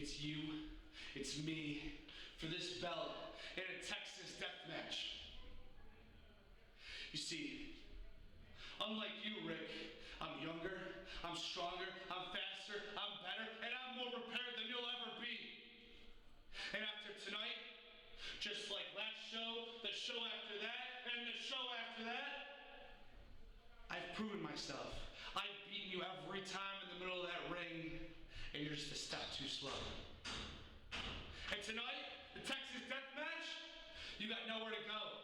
It's you, it's me, for this belt in a Texas death match. You see, unlike you, Rick, I'm younger, I'm stronger, I'm faster, I'm better, and I'm more prepared than you'll ever be. And after tonight, just like last show, the show after that, and the show after that, I've proven myself. I've beaten you every time in the middle of that ring, and you're just a step too slow. And tonight, the Texas Death Match, you got nowhere to go.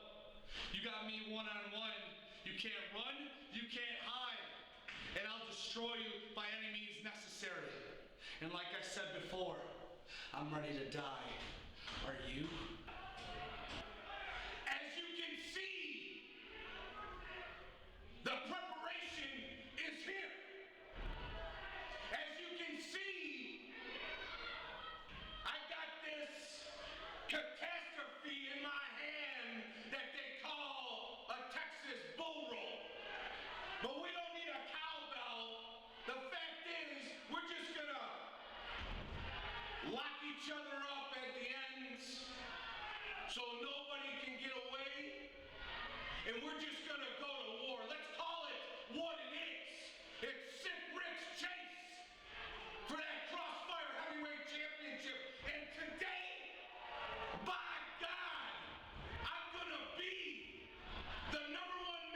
You got me one-on-one. You can't run, you can't hide. And I'll destroy you by any means necessary. And like I said before, I'm ready to die. Are you? As you can see, the preparation is here. As you can see, I got this catastrophe in my hand that they call a Texas bull rope. But we don't need a cowbell. The fact is, we're just gonna lock each other up at the ends so nobody can get away. And we're just gonna go to war. Let's call it what it is. It's Sik Rik's chase for that Crossfire Heavyweight Championship. And today, by God, I'm gonna be the #1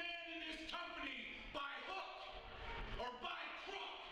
man in this company by hook or by crook.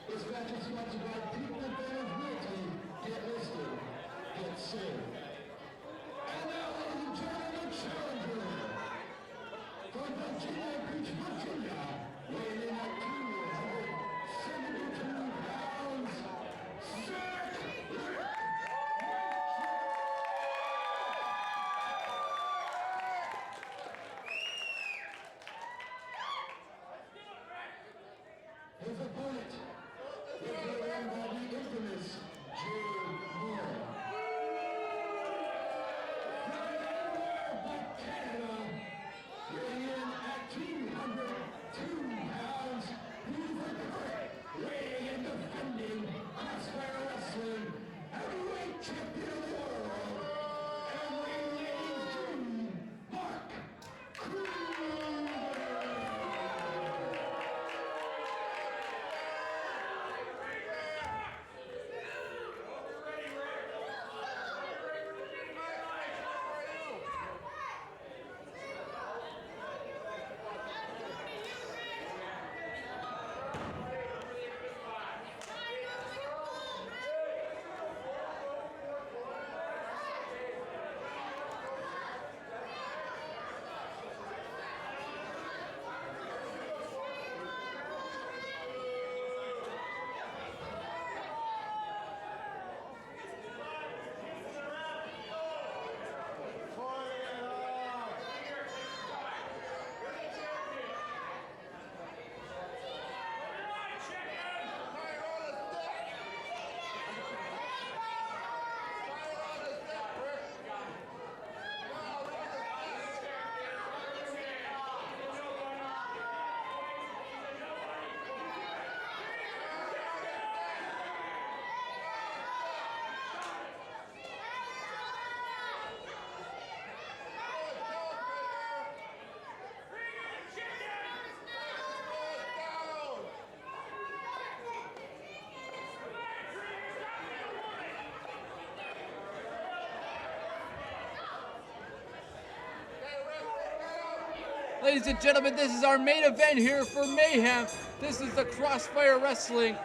This match is sponsored by People Advantage Realty. Get listed, get sold. And now, ladies and gentlemen, the challenger from Virginia Beach, Virginia, weighing in at 272 pounds, Sik Rik. His opponent is the Ladies and gentlemen, this is our main event here for Mayhem. This is the Crossfire Wrestling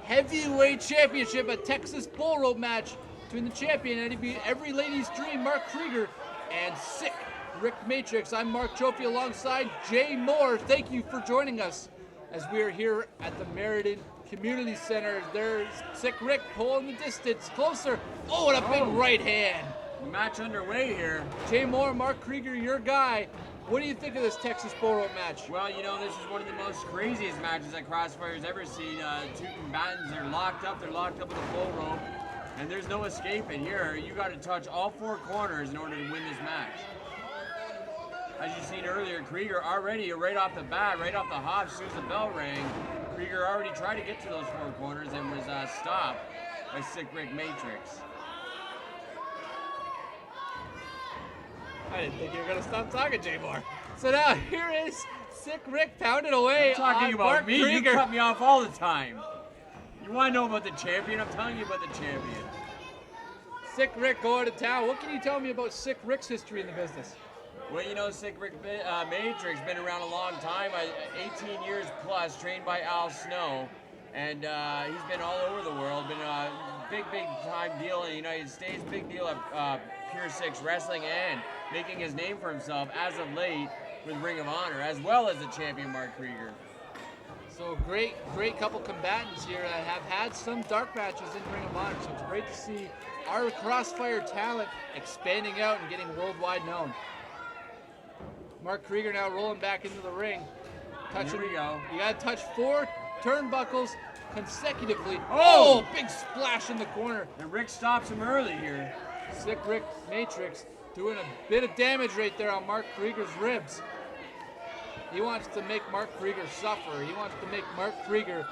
Heavyweight Championship, a Texas bull rope match between the champion and every lady's dream, Marc Kreiger, and Sik Rik Matrix. I'm Mark Trophy alongside Jay Moore. Thank you for joining us as we are here at the Meriden Community Center. There's Sik Rik pulling the distance closer. Oh, and a big right hand. Match underway here. Jay Moore, Marc Kreiger, your guy. What do you think of this Texas bull rope match? Well, you know, this is one of the most craziest matches that Crossfire's ever seen. Two combatants are locked up. They're locked up with a bull rope, and there's no escaping here. You got to touch all four corners in order to win this match. As you've seen earlier, Kreiger already, right off the bat, right off the hop, as soon as the bell rang, Kreiger already tried to get to those four corners and was stopped by Sik Rik Matrix. I didn't think you were going to stop talking, Jay Moore. So now here is Sik Rik pounding away. I'm talking about Marc me. Kreiger. You cut me off all the time. You want to know about the champion? I'm telling you about the champion. Sik Rik going to town. What can you tell me about Sik Rik's history in the business? Well, you know, Sik Rik Matrix been around a long time, 18 years plus, trained by Al Snow, and he's been all over the world, been a big time deal in the United States, big deal at Pure Six Wrestling, and making his name for himself as of late with Ring of Honor, as well as the champion Marc Kreiger. So great couple combatants here that have had some dark matches in Ring of Honor, so it's great to see our Crossfire talent expanding out and getting worldwide known. Marc Kreiger now rolling back into the ring. Here we go. You gotta touch 4 turnbuckles consecutively. Oh, big splash in the corner. And Rick stops him early here. Sik Rik Matrix doing a bit of damage right there on Marc Kreiger's ribs. He wants to make Marc Kreiger suffer. He wants to make Marc Kreiger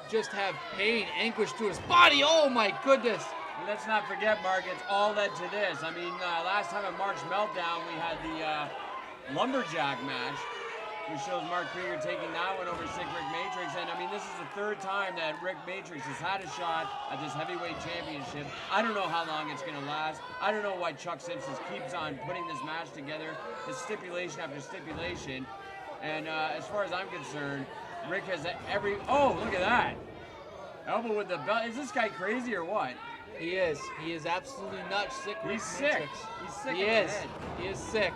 just have pain, anguish to his body. Oh my goodness. And let's not forget, Mark, it's all led to this. I mean, last time at March Meltdown, we had the Lumberjack match, which shows Marc Kreiger taking that one over Sik Rik Matrix. And I mean, this is the 3rd time that Rik Matrix has had a shot at this heavyweight championship. I don't know how long it's going to last. I don't know why Chuck Simpson keeps on putting this match together, the stipulation after stipulation. And as far as I'm concerned, Rick has every... Oh, look at that. Elbow with the belt. Is this guy crazy or what? He is. He is absolutely nuts. Sik Rik He's sick. Matrix. He's sick. He is. He is sick.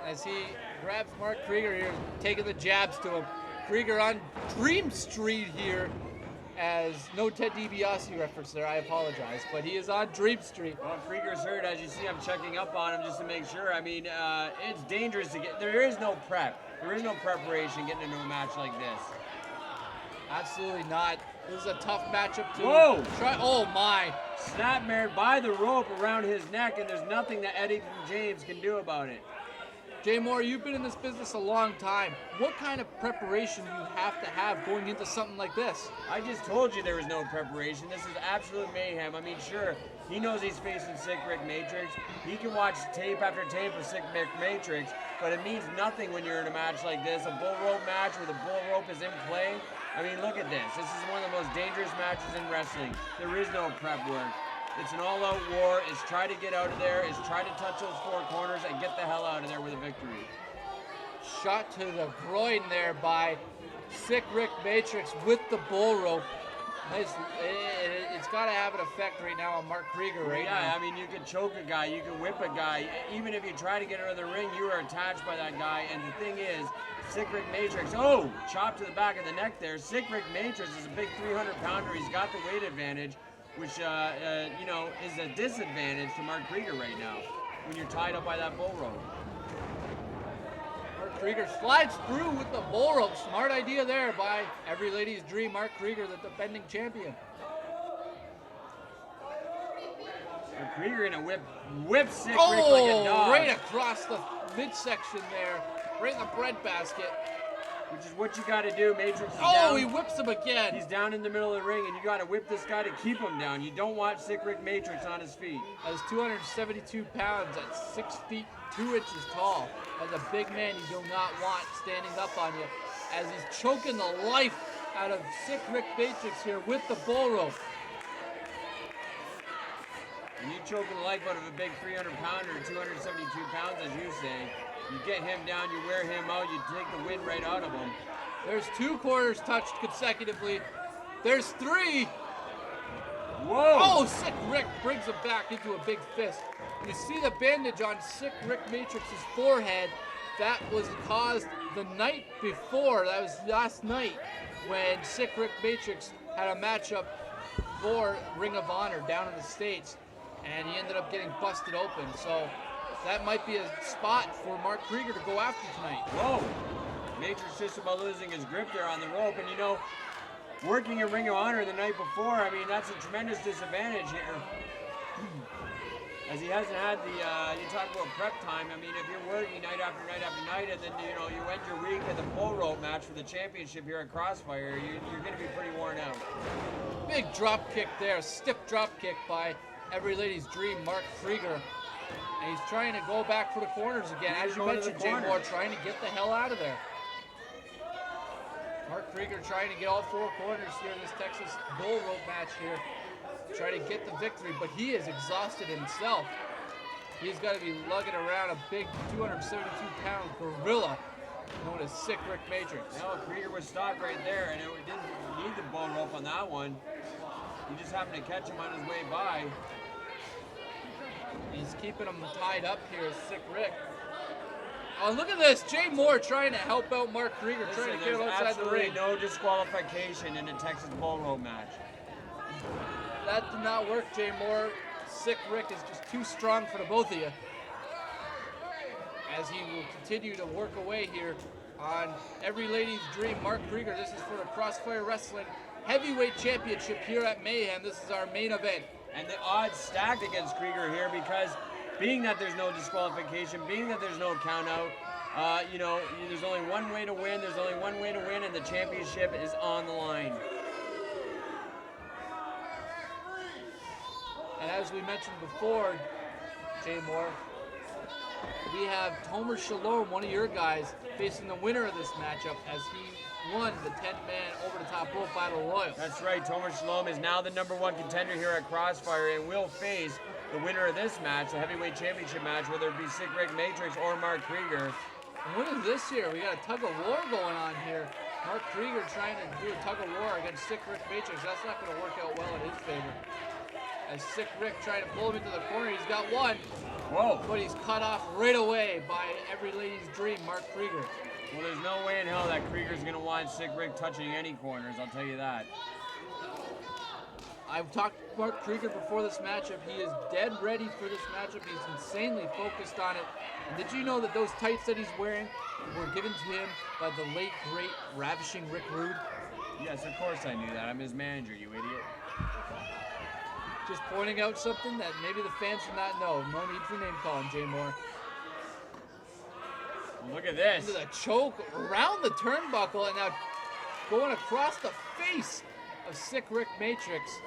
As he grabs Marc Kreiger here, taking the jabs to him. Kreiger on Dream Street here, as no Ted DiBiase reference there, I apologize, but he is on Dream Street. Well, Krieger's hurt, as you see. I'm checking up on him just to make sure. I mean, it's dangerous to get. There is no prep. There is no preparation getting into a match like this. Absolutely not. This is a tough matchup to try. Oh my! Snapmare by the rope around his neck, and there's nothing that Eddie James can do about it. Jay Moore, you've been in this business a long time. What kind of preparation do you have to have going into something like this? I just told you there was no preparation. This is absolute mayhem. I mean, sure, he knows he's facing Sik Rik Matrix. He can watch tape after tape of Sik Rik Matrix, but it means nothing when you're in a match like this, a bull rope match where the bull rope is in play. I mean, look at this. This is one of the most dangerous matches in wrestling. There is no prep work. It's an all-out war. It's try to get out of there. It's try to touch those 4 corners and get the hell out of there with a victory. Shot to the groin there by Sik Rik Matrix with the bull rope. It's got to have an effect right now on Marc Kreiger right now. Yeah, I mean, you can choke a guy, you can whip a guy. Even if you try to get out of the ring, you are attached by that guy. And the thing is, Sik Rik Matrix, chop to the back of the neck there. Sik Rik Matrix is a big 300-pounder. He's got the weight advantage, which, you know, is a disadvantage to Marc Kreiger right now when you're tied up by that bull rope. Marc Kreiger slides through with the bull rope. Smart idea there by every lady's dream, Marc Kreiger, the defending champion. Marc Kreiger in a whip Sik Rik like a dog. Right across the midsection there, right in the breadbasket. Which is what you got to do. Matrix is down. He whips him again. He's down in the middle of the ring, and you got to whip this guy to keep him down. You don't want Sik Rik Matrix on his feet. As 272 pounds, at 6 feet 2 inches tall, as a big man you do not want standing up on you, as he's choking the life out of Sik Rik Matrix here with the bull rope. And you choking the life out of a big 300-pounder, 272 pounds, as you say. You get him down, you wear him out, you take the wind right out of him. There's 2 corners touched consecutively. There's 3. Whoa! Oh, Sik Rik brings him back into a big fist. You see the bandage on Sik Rik Matrix's forehead. That was caused the night before. That was last night when Sik Rik Matrix had a matchup for Ring of Honor down in the States, and he ended up getting busted open. So that might be a spot for Marc Kreiger to go after tonight. Whoa! Matrix just about losing his grip there on the rope, and you know, working in Ring of Honor the night before, I mean, that's a tremendous disadvantage here. As he hasn't had the, you talk about prep time, I mean, if you're working night after night after night, and then, you know, you end your week at the pole rope match for the championship here at Crossfire, you're going to be pretty worn out. Big drop kick there, stiff drop kick by Every Lady's Dream, Marc Kreiger. And he's trying to go back for the corners again. As you mentioned, Jay Moore, trying to get the hell out of there. Marc Kreiger trying to get all 4 corners here in this Texas bull rope match here. Trying to get the victory, but he is exhausted himself. He's got to be lugging around a big 272-pound gorilla known as Sik Rik Matrix. No, Kreiger was stopped right there, and it didn't need the bull rope on that one. He just happened to catch him on his way by. He's keeping him tied up here, Sik Rik. Oh, look at this. Jay Moore trying to help out Marc Kreiger, trying to get him outside the ring. No disqualification in a Texas bull rope match. That did not work, Jay Moore. Sik Rik is just too strong for the both of you. As he will continue to work away here on Every Lady's Dream, Marc Kreiger. This is for the Crossfire Wrestling Heavyweight Championship here at Mayhem. This is our main event. And the odds stacked against Kreiger here because being that there's no disqualification, being that there's no count out, you know, there's only one way to win, and the championship is on the line. And as we mentioned before, Jay Moore, we have Tomer Shalom, one of your guys, facing the winner of this matchup as he won the 10-man over-the-top rope battle royal. That's right. Tomer Shalom is now the #1 contender here at Crossfire and will face the winner of this match, the heavyweight championship match, whether it be Sik Rik Matrix or Marc Kreiger. And what is this here? We got a tug-of-war going on here. Marc Kreiger trying to do a tug-of-war against Sik Rik Matrix. That's not going to work out well in his favor. As Sik Rik trying to pull him into the corner, he's got one. Whoa. But he's cut off right away by Every Lady's Dream, Marc Kreiger. Well, there's no way in hell that Krieger's going to want Sik Rik touching any corners, I'll tell you that. I've talked to Marc Kreiger before this matchup. He is dead ready for this matchup. He's insanely focused on it. And did you know that those tights that he's wearing were given to him by the late, great, ravishing Rick Rude? Yes, of course I knew that. I'm his manager, you idiot. Just pointing out something that maybe the fans do not know. No need for name calling, Jay Moore. Look at this. Into the choke around the turnbuckle and now going across the face of Sik Rik Matrix.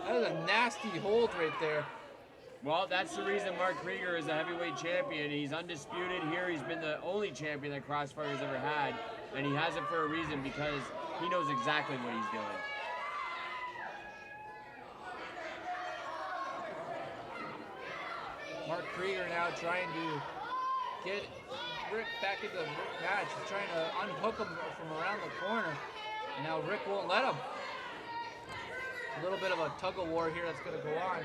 That is a nasty hold right there. Well, that's the reason Marc Kreiger is a heavyweight champion. He's undisputed here. He's been the only champion that Crossfire has ever had. And he has it for a reason because he knows exactly what he's doing. Marc Kreiger now trying to get Rick back into the match. He's trying to unhook him from around the corner. And now Rick won't let him. A little bit of a tug-of-war here that's going to go on.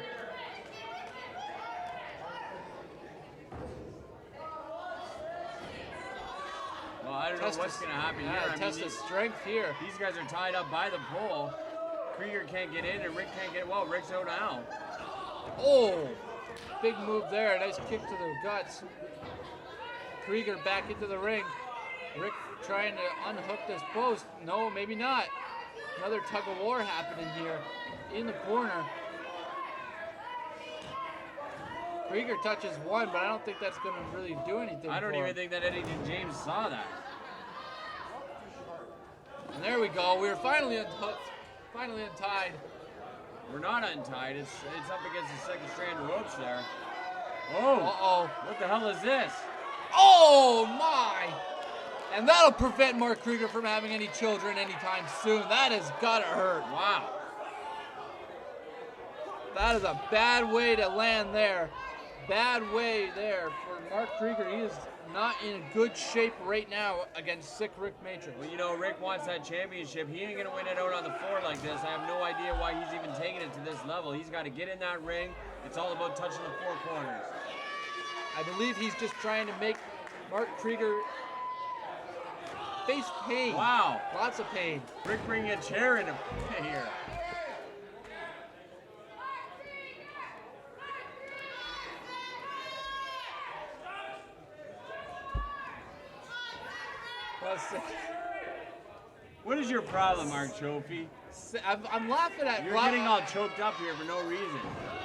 Well, I don't know what's going to happen here. I test mean, of strength here. These guys are tied up by the pole. Kreiger can't get in and Rick can't get, well, Rick's out now. Oh, big move there. Nice kick to the guts. Kreiger back into the ring. Rick trying to unhook this post. No, maybe not. Another tug-of-war happening here in the corner. Kreiger touches one, but I don't think that's going to really do anything. I don't even think that Eddie James saw that. And there we go. We're finally untied. We're not untied. It's up against the second strand of ropes there. Oh. Uh-oh. What the hell is this? Oh, my. And that'll prevent Marc Kreiger from having any children anytime soon. That has got to hurt. Wow. That is a bad way to land there. Bad way there for Marc Kreiger. He is not in good shape right now against Sik Rik Matrix. Well, you know, Rick wants that championship. He ain't going to win it out on the floor like this. I have no idea why he's even taking it to this level. He's got to get in that ring. It's all about touching the four corners. I believe he's just trying to make Marc Kreiger face pain. Wow. Lots of pain. Rick bringing a chair in here. What is your problem, Mark Trophy? I'm laughing at You're getting all choked up here for no reason.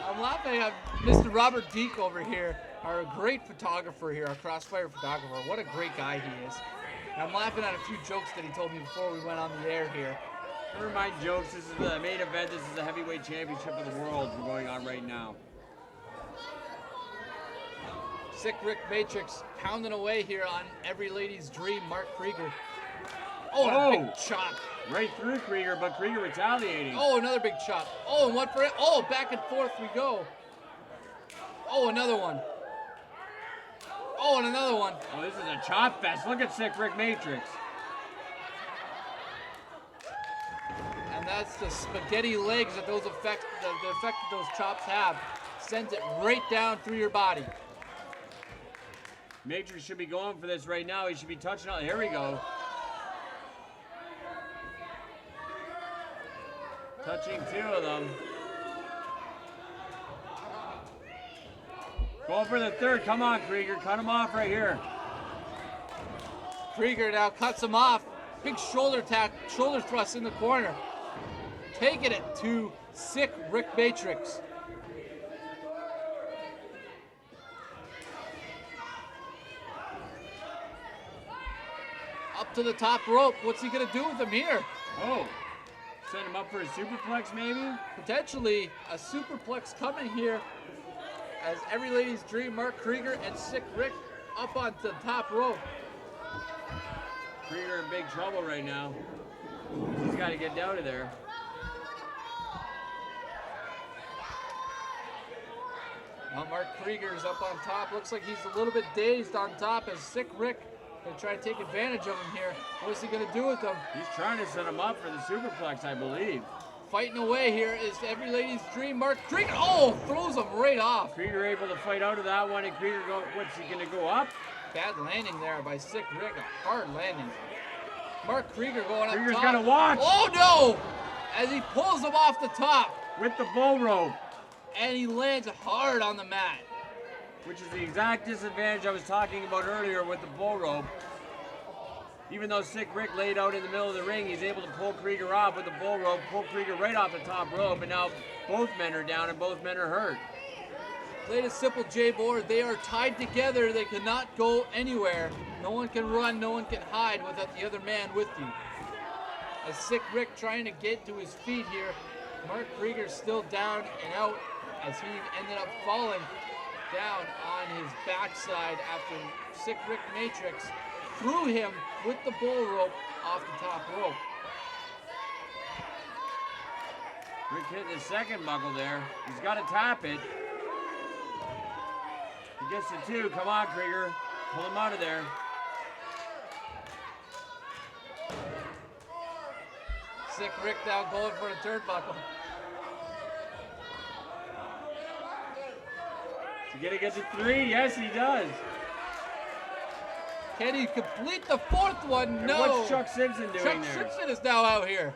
I'm laughing at Mr. Robert Deek over here, our great photographer here, our Crossfire photographer. What a great guy he is. And I'm laughing at a few jokes that he told me before we went on the air here. Never mind jokes. This is the main event. This is the heavyweight championship of the world going on right now. Sik Rik Matrix pounding away here on every lady's dream, Marc Kreiger. Oh, and a big chop. Right through Kreiger, but Kreiger retaliating. Oh, another big chop. Oh, and one for it. Oh, back and forth we go. Oh, another one. Oh, and another one. Oh, this is a chop fest. Look at Sik Rik Matrix. And that's the spaghetti legs that those effect that those chops have. Sends it right down through your body. Matrix should be going for this right now. He should be touching on. Here we go. Touching two of them. Going for the third. Come on, Kreiger. Cut him off right here. Kreiger now cuts him off. Big shoulder thrust in the corner. Taking it to Sik Rik Matrix. Up to the top rope. What's he going to do with him here? Oh. Set him up for a superplex, maybe? Potentially a superplex coming here as every lady's dream, Marc Kreiger and Sik Rik up onto the top rope. Kreiger in big trouble right now. He's got to get down to there. Now Marc Kreiger's up on top. Looks like he's a little bit dazed on top as Sik Rik going to try to take advantage of him here. What's he going to do with him? He's trying to set him up for the superplex, I believe. Fighting away here is every lady's dream, Marc Kreiger. Oh, throws him right off. Kreiger able to fight out of that one, and Kreiger what's he going to go up? Bad landing there by Sik Rik, a hard landing. Marc Kreiger going up top. Kreiger's going to watch. Oh, no! As he pulls him off the top. With the bull rope. And he lands hard on the mat. Which is the exact disadvantage I was talking about earlier with the bull rope. Even though Sik Rik laid out in the middle of the ring, he's able to pull Kreiger off with the bull rope, pull Kreiger right off the top rope, and now both men are down and both men are hurt. Plain and simple, Jay Board, they are tied together. They cannot go anywhere. No one can run, no one can hide without the other man with you. As Sik Rik trying to get to his feet here, Marc Kreiger still down and out as he ended up falling down on his backside after Sik Rik Matrix threw him with the bull rope off the top rope. Rick hitting his second buckle there. He's got to tap it. He gets the two. Come on, Kreiger. Pull him out of there. Sik Rik now going for the turnbuckle. Is he going to get the three? Yes, he does. Can he complete the fourth one? And no. what's Chuck Simpson doing Chuck there? Simpson is now out here.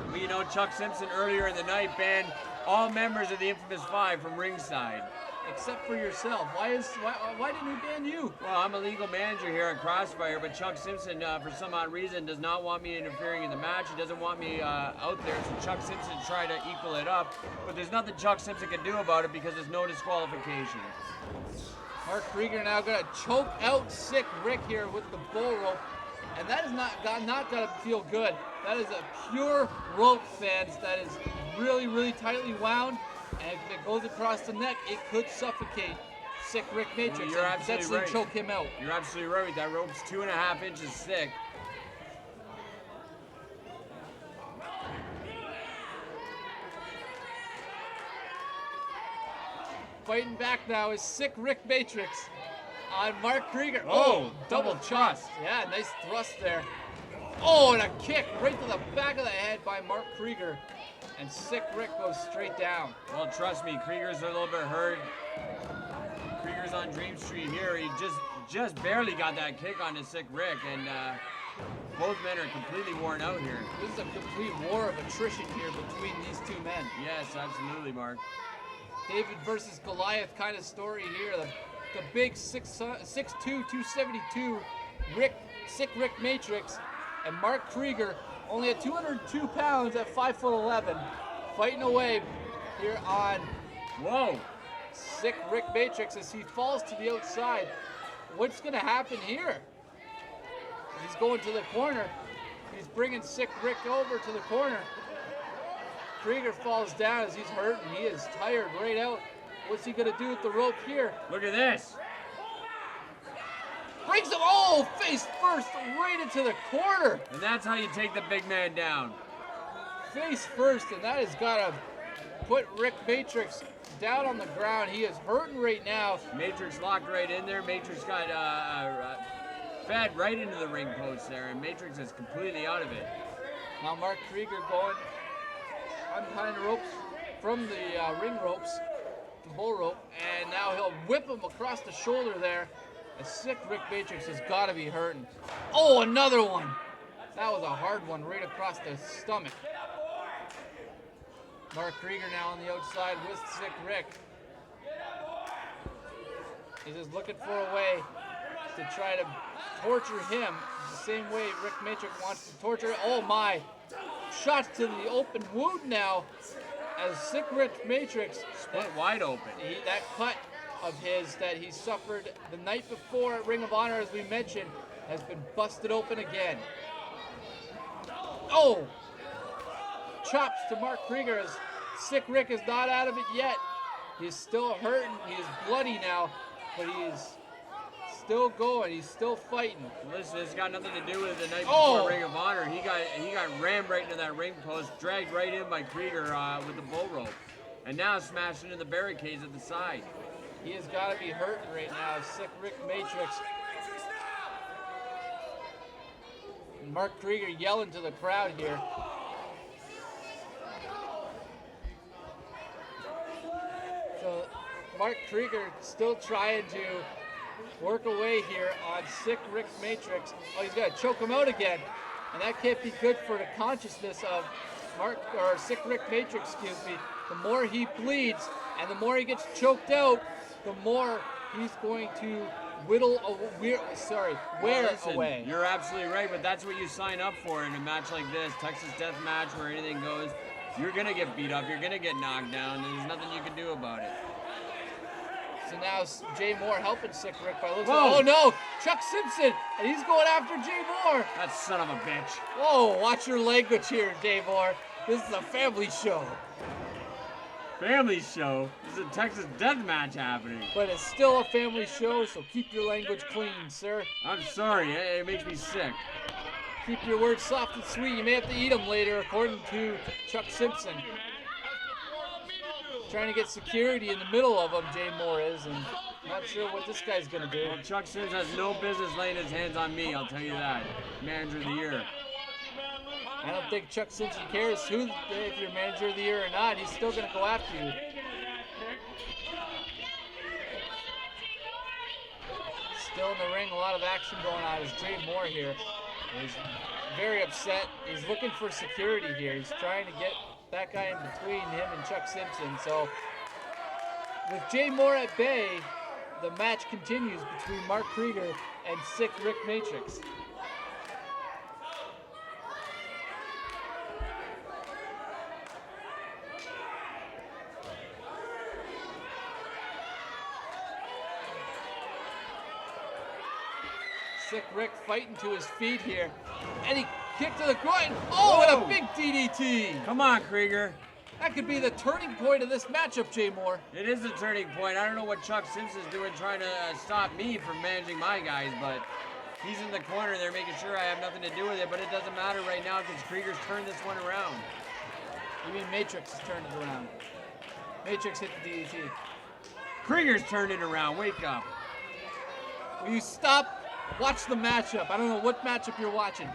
Well, you know, Chuck Simpson earlier in the night banned all members of the Infamous Five from ringside. Except for yourself. Why didn't he ban you? Well, I'm a legal manager here at Crossfire, but Chuck Simpson, for some odd reason, does not want me interfering in the match. He doesn't want me out there, so Chuck Simpson tried to equal it up. But there's nothing Chuck Simpson can do about it because there's no disqualification. Marc Kreiger now going to choke out Sik Rik here with the bull rope. And that is not going to feel good. That is a pure rope, fans. That is really, really tightly wound. And if it goes across the neck, it could suffocate Sik Rik Matrix. You're and absolutely potentially right. choke him out. You're absolutely right. That rope's 2.5 inches thick. Fighting back now is Sik Rik Matrix on Marc Kreiger. Oh, double thrust. Yeah, nice thrust there. Oh, and a kick right to the back of the head by Marc Kreiger. And Sik Rik goes straight down. Well, trust me, Krieger's a little bit hurt. Krieger's on Dream Street here. He just barely got that kick onto Sik Rik, and both men are completely worn out here. This is a complete war of attrition here between these two men. Yes, absolutely, Mark. David versus Goliath kind of story here. The big 6'2", 272 Sik Rik Matrix and Marc Kreiger, only at 202 pounds at 5'11", fighting away here on Sik Rik Matrix as he falls to the outside. What's going to happen here? He's going to the corner. He's bringing Sik Rik over to the corner. Kreiger falls down as he's hurting. He is tired right out. What's he going to do with the rope here? Look at this. Brings him, face first, right into the corner. And that's how you take the big man down. Face first, and that has got to put Rik Matrix down on the ground. He is hurting right now. Matrix locked right in there. Matrix got fed right into the ring post there, and Matrix is completely out of it. Now Marc Kreiger going untying the ropes from the ring ropes, the bull rope, and now he'll whip him across the shoulder there. A Sik Rik Matrix has got to be hurting. Oh, another one. That was a hard one right across the stomach. Marc Kreiger now on the outside with Sik Rik. He's just looking for a way to try to torture him the same way Rik Matrix wants to torture. Oh my! Shots to the open wound now as Sik Rik Matrix split wide open. That cut of his that he suffered the night before at Ring of Honor, as we mentioned, has been busted open again. Oh! Chops to Marc Kreiger as Sik Rik is not out of it yet. He's still hurting. He's bloody now, but he's still going. He's still fighting. Listen, it's got nothing to do with the night before Ring of Honor. He got rammed right into that ring post, dragged right in by Kreiger with the bull rope, and now smashed into the barricades at the side. He has got to be hurting right now, Sik Rik Matrix. Marc Kreiger yelling to the crowd here. So Marc Kreiger still trying to work away here on Sik Rik Matrix. Oh, he's got to choke him out again. And that can't be good for the consciousness of Sik Rik Matrix, The more he bleeds and the more he gets choked out, the more he's going to wear away. You're absolutely right, but that's what you sign up for in a match like this, Texas Death Match, where anything goes. You're going to get beat up, you're going to get knocked down, and there's nothing you can do about it. So now Jay Moore helping Sik Rik by looks. Oh no, Chuck Simpson, and he's going after Jay Moore. That son of a bitch. Whoa, watch your language here, Jay Moore. This is a family show. Family show? There's a Texas Death Match happening. But it's still a family show, so keep your language clean, sir. I'm sorry, it makes me sick. Keep your words soft and sweet. You may have to eat them later, according to Chuck Simpson. Trying to get security in the middle of them, Jay Moore is, and not sure what this guy's going to do. Well, Chuck Simpson has no business laying his hands on me, I'll tell you that. Manager of the year. I don't think Chuck Simpson cares if you're manager of the year or not. He's still going to go after you. Still in the ring, a lot of action going on. As Jay Moore here is very upset. He's looking for security here. He's trying to get that guy in between him and Chuck Simpson. So with Jay Moore at bay, the match continues between Marc Kreiger and Sik Rik Matrix. Sik Rik fighting to his feet here. And he kicked to the groin. Oh, and a big DDT. Come on, Kreiger. That could be the turning point of this matchup, Jay Moore. It is the turning point. I don't know what Chuck Simpson's doing trying to stop me from managing my guys, but he's in the corner there making sure I have nothing to do with it, but it doesn't matter right now because Krieger's turned this one around. You mean Matrix has turned it around? Matrix hit the DDT. Krieger's turned it around. Wake up. Will you stop? Watch the matchup. I don't know what matchup you're watching.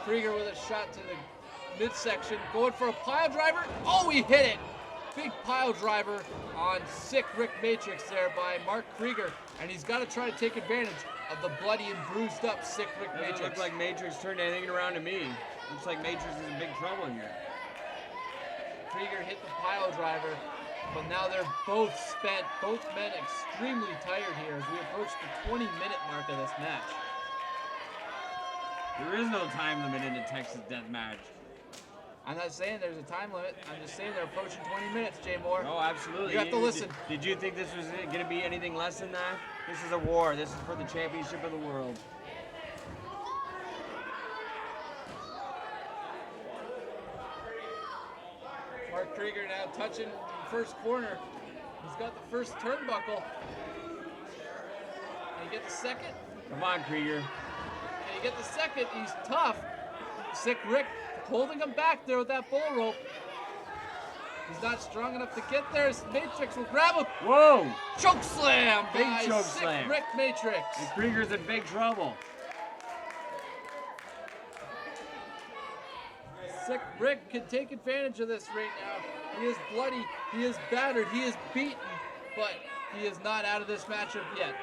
Krieger with a shot to the midsection, going for a pile driver. Oh, he hit it. Big pile driver on Sik Rik Matrix there by Marc Kreiger, and he's got to try to take advantage of the bloody and bruised up Sik Rik Matrix. Doesn't look like Matrix turned anything around to me. Looks like Matrix is in big trouble here. Kreiger hit the pile driver, but now they're both spent, both men extremely tired here as we approach the 20-minute mark of this match. There is no time limit in the Texas Death Match. I'm not saying there's a time limit. I'm just saying they're approaching 20 minutes, Jay Moore. Oh, absolutely. You have to listen. Did you think this was going to be anything less than that? This is a war. This is for the championship of the world. Marc Kreiger now touching the first corner. He's got the first turnbuckle. And you get the second. Come on, Kreiger. And you get the second. He's tough. Sik Rik holding him back there with that bull rope. He's not strong enough to get there. Matrix will grab him. Whoa! Choke slam Big by choke Sik slam. Rik Matrix. And Krieger's in big trouble. Sik Rik can take advantage of this right now. He is bloody, he is battered, he is beaten, but he is not out of this matchup yet.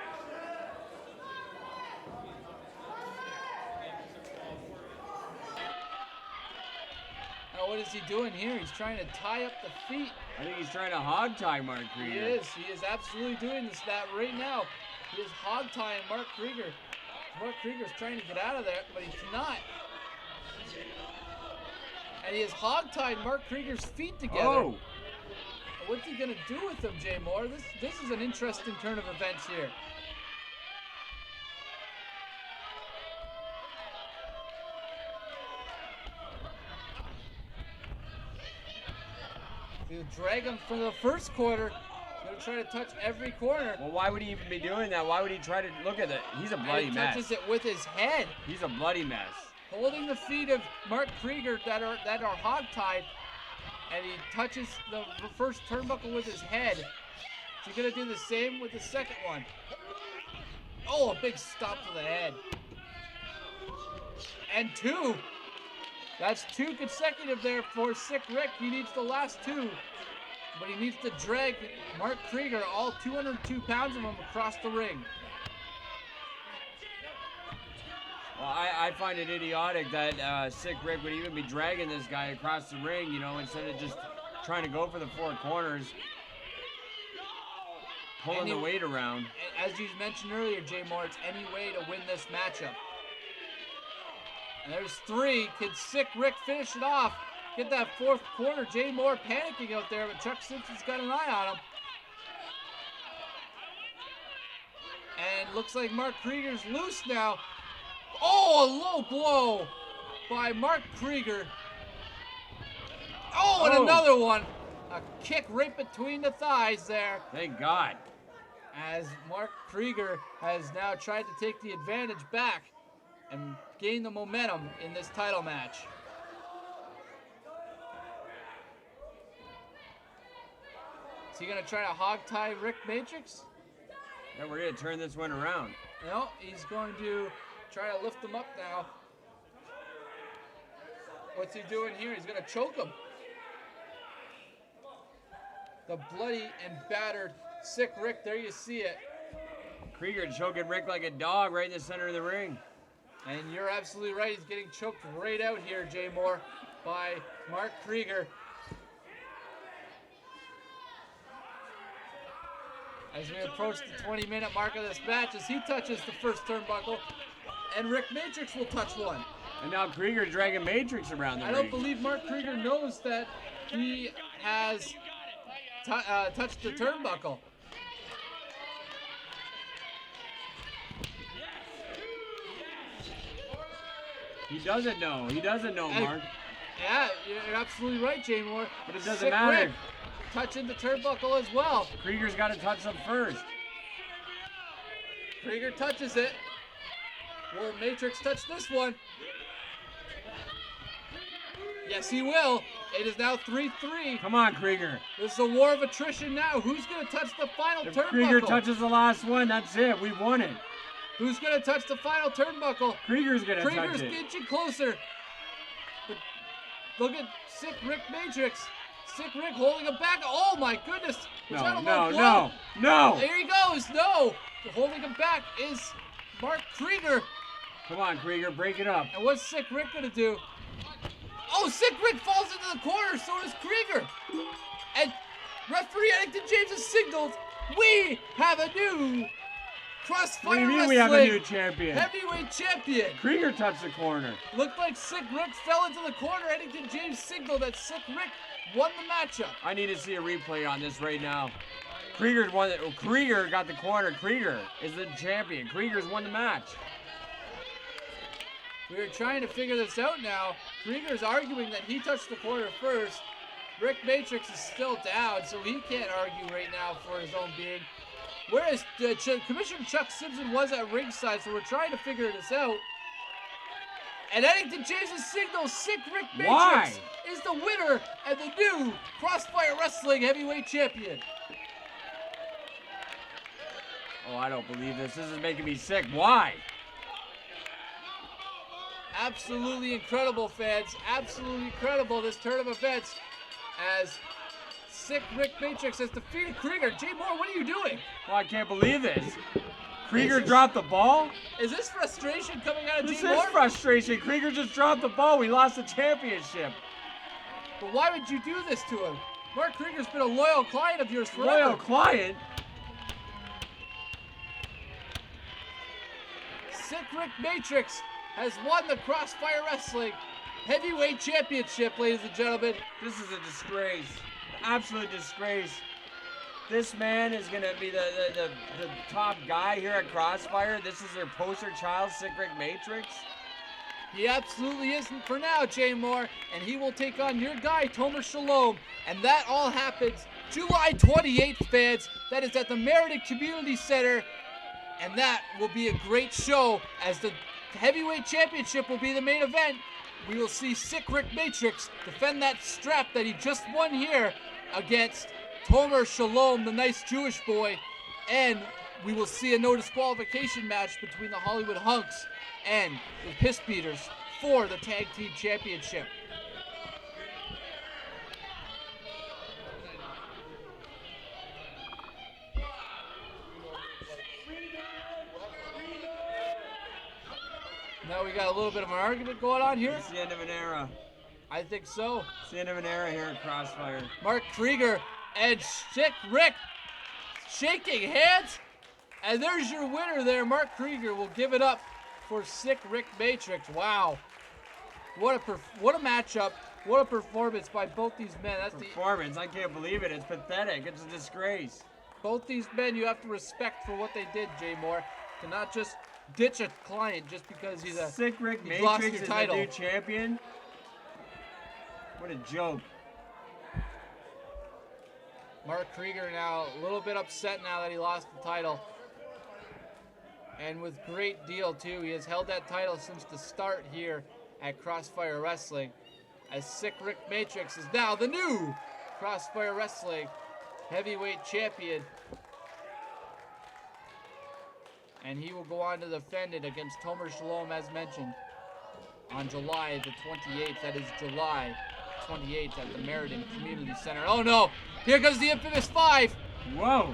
Now what is he doing here? He's trying to tie up the feet. I think he's trying to hog tie Marc Kreiger. He is absolutely doing that right now. He is hog tying Marc Kreiger. Marc Krieger's trying to get out of there, but he's not. And he has hog-tied Marc Kreiger's feet together. Oh! What's he going to do with them, Jay Moore? This is an interesting turn of events here. He'll drag him from the first corner. He's going to try to touch every corner. Well, why would he even be doing that? Why would he try to look at it? He's a bloody And he mess. touches it with his head. He's a bloody mess. Holding the feet of Marc Kreiger that are hog-tied, and he touches the first turnbuckle with his head. Is he gonna do the same with the second one? Oh, a big stop to the head. And two. That's two consecutive there for Sik Rik. He needs the last two, but he needs to drag Marc Kreiger, all 202 pounds of him, across the ring. Well, I find it idiotic that Sik Rik would even be dragging this guy across the ring, you know, instead of just trying to go for the four corners, pulling the weight around. As you mentioned earlier, Jay Moore, it's any way to win this matchup. And there's three. Can Sik Rik finish it off? Get that fourth corner. Jay Moore panicking out there, but Chuck Simpson's got an eye on him. And looks like Marc Kreiger's loose now. Oh, a low blow by Marc Kreiger. Oh, and another one. A kick right between the thighs there. Thank God. As Marc Kreiger has now tried to take the advantage back and gain the momentum in this title match. Is he going to try to hog tie Rik Matrix? Yeah, we're going to turn this one around. No, he's going to try to lift him up now. What's he doing here? He's going to choke him. The bloody and battered Sik Rik, there you see it. Kreiger choking Rik like a dog right in the center of the ring. And you're absolutely right. He's getting choked right out here, Jay Moore, by Marc Kreiger. As we approach the 20-minute mark of this match, as he touches the first turnbuckle, and Rik Matrix will touch one. And now Kreiger dragging Matrix around the ring. I don't believe Marc Kreiger knows that he has touched the turnbuckle. He doesn't know. He doesn't know, Mark. Yeah, you're absolutely right, Jay Moore. But it doesn't Sik matter. Rik touching the turnbuckle as well. Krieger's got to touch him first. Kreiger touches it. Will Matrix touch this one? Yes, he will. It is now 3-3. Come on, Kreiger. This is a war of attrition now. Who's going to touch the final If turnbuckle? Kreiger touches the last one, that's it. We've won it. Who's going to touch the final turnbuckle? Krieger's going to touch Krieger's it. inching closer. But look at Sik Rik Matrix. Sik Rik holding him back. Oh my goodness. Was that a low blow? No. There he goes. No. Holding him back is Marc Kreiger. Come on, Kreiger, break it up. And what's Sik Rik going to do? Oh, Sik Rik falls into the corner. So does Kreiger. And referee Eddington James has signaled we have a new Crossfire What do you mean Wrestling we have a new champion? heavyweight champion. Krieger touched the corner. Looked like Sik Rik fell into the corner. Eddington James signaled that Sik Rik won the matchup. I need to see a replay on this right now. Krieger won it. Krieger got the corner. Krieger is the champion. Krieger's won the match. We are trying to figure this out now. Krieger's arguing that he touched the corner first. Rik Matrix is still down, so he can't argue right now for his own being. Whereas Commissioner Chuck Simpson was at ringside, so we're trying to figure this out. And Eddington James' signal, Sik Rik Matrix is the winner and the new Crossfire Wrestling heavyweight champion. Oh, I don't believe this. This is making me sick. Why? Absolutely incredible, fans. Absolutely incredible, this turn of events, as Sik Rik Matrix has defeated Kreiger. Jay Moore, what are you doing? Well, I can't believe this. Krieger dropped the ball? Is this frustration coming out of This Jay Moore? is frustration. Krieger just dropped the ball. We lost the championship. But why would you do this to him? Marc Kreiger's been a loyal client of yours forever. Loyal client? Sik Rik Matrix has won the Crossfire Wrestling Heavyweight Championship, ladies and gentlemen. This is a disgrace. Absolute disgrace. This man is going to be the top guy here at Crossfire. This is their poster child, Sik Rik Matrix. He absolutely isn't for now, Jay Moore, and he will take on your guy, Tomer Shalom, and that all happens July 28th, fans. That is at the Meriden Community Center, and that will be a great show as the Heavyweight Championship will be the main event. We will see Sik Rik Matrix defend that strap that he just won here against Tomer Shalom, the nice Jewish boy, and we will see a no disqualification match between the Hollywood Hunks and the Piss Beaters for the Tag Team Championship. Now we got a little bit of an argument going on here. It's the end of an era. I think so. It's the end of an era here at Crossfire. Marc Kreiger and Sik Rik shaking hands. And there's your winner there. Marc Kreiger will give it up for Sik Rik Matrix. Wow. What a matchup. What a performance by both these men. That's Performance. I can't believe it. It's pathetic. It's a disgrace. Both these men you have to respect for what they did, Jay Moore. To not just ditch a client just because he's a Sik Rik he's lost Matrix your is title. the new champion. What a joke. Marc Kreiger now a little bit upset now that he lost the title. And with great deal too. He has held that title since the start here at Crossfire Wrestling. As Sik Rik Matrix is now the new Crossfire Wrestling heavyweight champion. And he will go on to defend it against Tomer Shalom as mentioned on July the 28th. That is July 28th at the Meriden Community Center. Oh no! Here comes the infamous five! Whoa!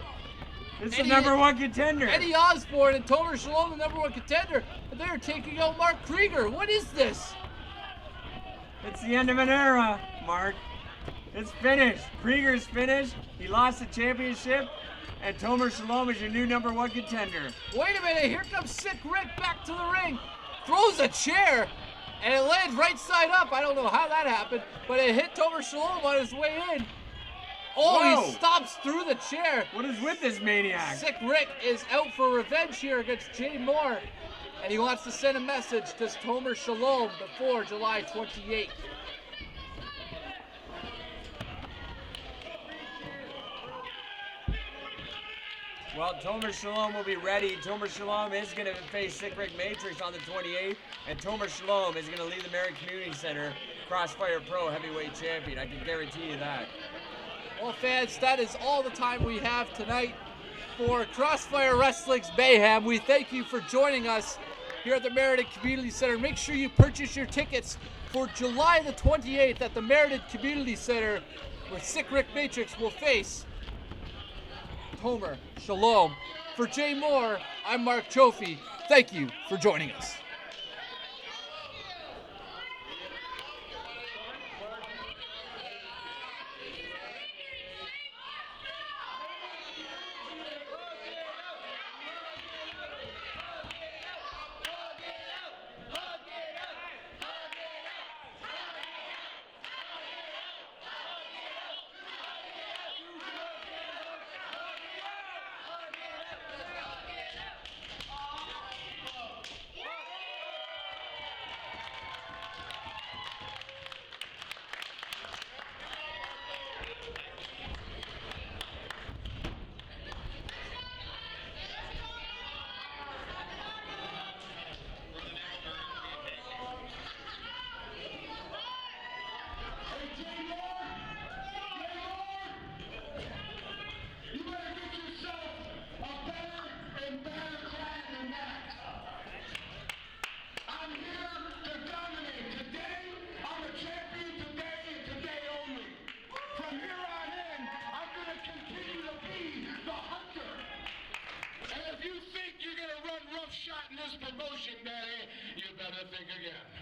It's the number one contender. Eddie Osborne and Tomer Shalom, the number one contender. And they're taking out Marc Kreiger. What is this? It's the end of an era, Mark. It's finished. Krieger's finished. He lost the championship. And Tomer Shalom is your new number one contender. Wait a minute. Here comes Sik Rik back to the ring. Throws a chair. And it lands right side up. I don't know how that happened. But it hit Tomer Shalom on his way in. Oh, Whoa. he stops through the chair. What is with this maniac? Sik Rik is out for revenge here against Jay Moore. And he wants to send a message to Tomer Shalom before July 28th. Well, Tomer Shalom will be ready. Tomer Shalom is going to face Sik Rik Matrix on the 28th. And Tomer Shalom is going to leave the Meriden Community Center Crossfire Pro Heavyweight Champion. I can guarantee you that. Well, fans, that is all the time we have tonight for Crossfire Wrestling's Mayhem. We thank you for joining us here at the Meriden Community Center. Make sure you purchase your tickets for July the 28th at the Meriden Community Center, where Sik Rik Matrix will face Homer Shalom. For Jay Moore, I'm Mark Trophy. Thank you for joining us. Promotion, Daddy, you better think again.